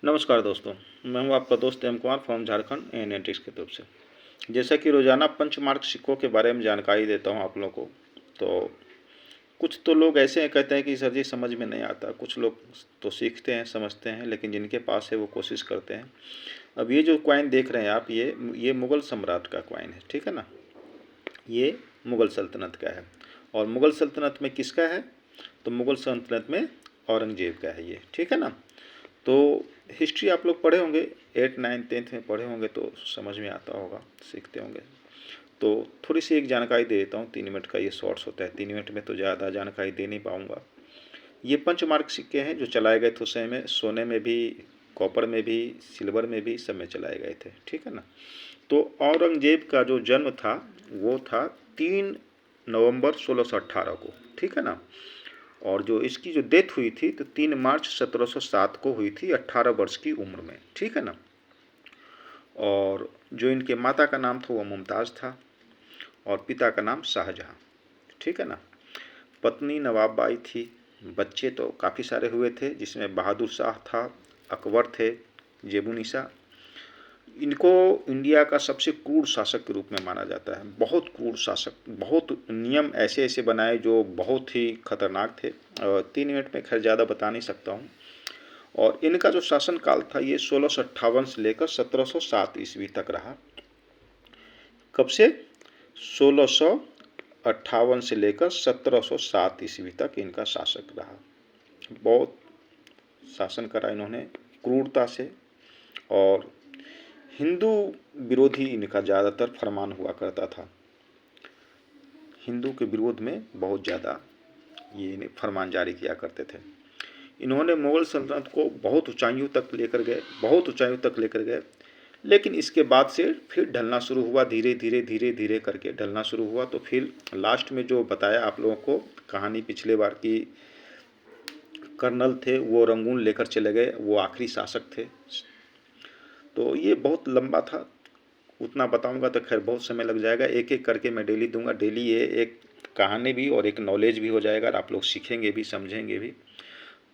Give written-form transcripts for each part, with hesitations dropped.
नमस्कार दोस्तों, मैं हूं आपका दोस्त एम कुमार फ्रॉम झारखंड एनेटिक्स की तरफ से। जैसा कि रोज़ाना पंचमार्क सिक्कों के बारे में जानकारी देता हूं आप लोगों को, तो कुछ तो लोग ऐसे हैं कहते हैं कि सर जी समझ में नहीं आता। कुछ लोग तो सीखते हैं, समझते हैं, लेकिन जिनके पास है वो कोशिश करते हैं। अब ये जो कॉइन देख रहे हैं आप, ये मुग़ल सम्राट का कॉइन है, ठीक है ना। ये मुग़ल सल्तनत का है। और मुग़ल सल्तनत में किसका है? तो मुग़ल सल्तनत में औरंगज़ेब का है ये, ठीक है ना। तो हिस्ट्री आप लोग पढ़े होंगे, 8, 9, 10th में पढ़े होंगे तो समझ में आता होगा, सीखते होंगे। तो थोड़ी सी एक जानकारी दे देता हूँ। 3 मिनट का ये शॉर्ट्स होता है, 3 मिनट में तो ज़्यादा जानकारी दे नहीं पाऊँगा। ये पंचमार्क सिक्के हैं जो चलाए गए थे उस समय में, सोने में भी, कॉपर में भी, सिल्वर में भी, सब में चलाए गए थे, ठीक है ना। तो औरंगज़ेब का जो जन्म था वो था 3 नवंबर 1618 को, ठीक है ना। और जो इसकी जो डेथ हुई थी तो 3 मार्च 1707 को हुई थी, 18 वर्ष की उम्र में, ठीक है ना। और जो इनके माता का नाम था वो मुमताज़ था और पिता का नाम शाहजहाँ, ठीक है ना। पत्नी नवाब बाई थी। बच्चे तो काफ़ी सारे हुए थे, जिसमें बहादुर शाह था, अकबर थे, जेबुनिसा। इनको इंडिया का सबसे क्रूर शासक के रूप में माना जाता है। बहुत क्रूर शासक, बहुत नियम ऐसे ऐसे बनाए जो बहुत ही खतरनाक थे। 3 मिनट में खैर ज़्यादा बता नहीं सकता हूँ। और इनका जो शासनकाल था ये 1658 से लेकर 1707 ईस्वी तक रहा। कब से? 1658 से लेकर 1707 ईस्वी तक इनका शासक रहा। बहुत शासन करा इन्होंने क्रूरता से। और हिंदू विरोधी इनका ज़्यादातर फरमान हुआ करता था। हिंदू के विरोध में बहुत ज़्यादा ये फरमान जारी किया करते थे। इन्होंने मुग़ल सल्तनत को बहुत ऊंचाइयों तक लेकर गए, बहुत ऊंचाइयों तक लेकर गए। लेकिन इसके बाद से फिर ढलना शुरू हुआ, धीरे धीरे धीरे धीरे करके ढलना शुरू हुआ। तो फिर लास्ट में जो बताया आप लोगों को कहानी पिछले बार की, कर्नल थे वो रंगून लेकर चले गए, वो आखिरी शासक थे। तो ये बहुत लंबा था, उतना बताऊंगा तो खैर बहुत समय लग जाएगा। एक एक करके मैं डेली दूंगा। डेली ये एक कहानी भी और एक नॉलेज भी हो जाएगा और आप लोग सीखेंगे भी, समझेंगे भी।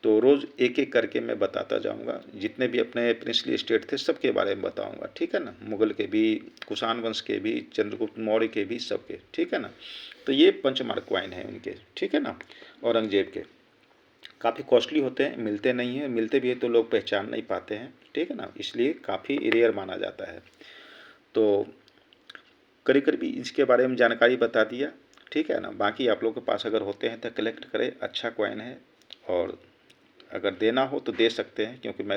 तो रोज़ एक एक करके मैं बताता जाऊंगा। जितने भी अपने प्रिंसली स्टेट थे सबके बारे में बताऊंगा, ठीक है ना। मुग़ल के भी, कुषाण वंश के भी, चंद्रगुप्त मौर्य के भी, सबके, ठीक है ना। तो ये पंचमार्क कॉइन है उनके, ठीक है ना, औरंगज़ेब के। काफ़ी कॉस्टली होते हैं, मिलते नहीं हैं, मिलते भी हैं तो लोग पहचान नहीं पाते हैं, ठीक है ना। इसलिए काफ़ी रेयर माना जाता है। तो करीब करीब इसके बारे में जानकारी बता दिया, ठीक है ना। बाकी आप लोग के पास अगर होते हैं तो कलेक्ट करें, अच्छा कॉइन है। और अगर देना हो तो दे सकते हैं, क्योंकि मैं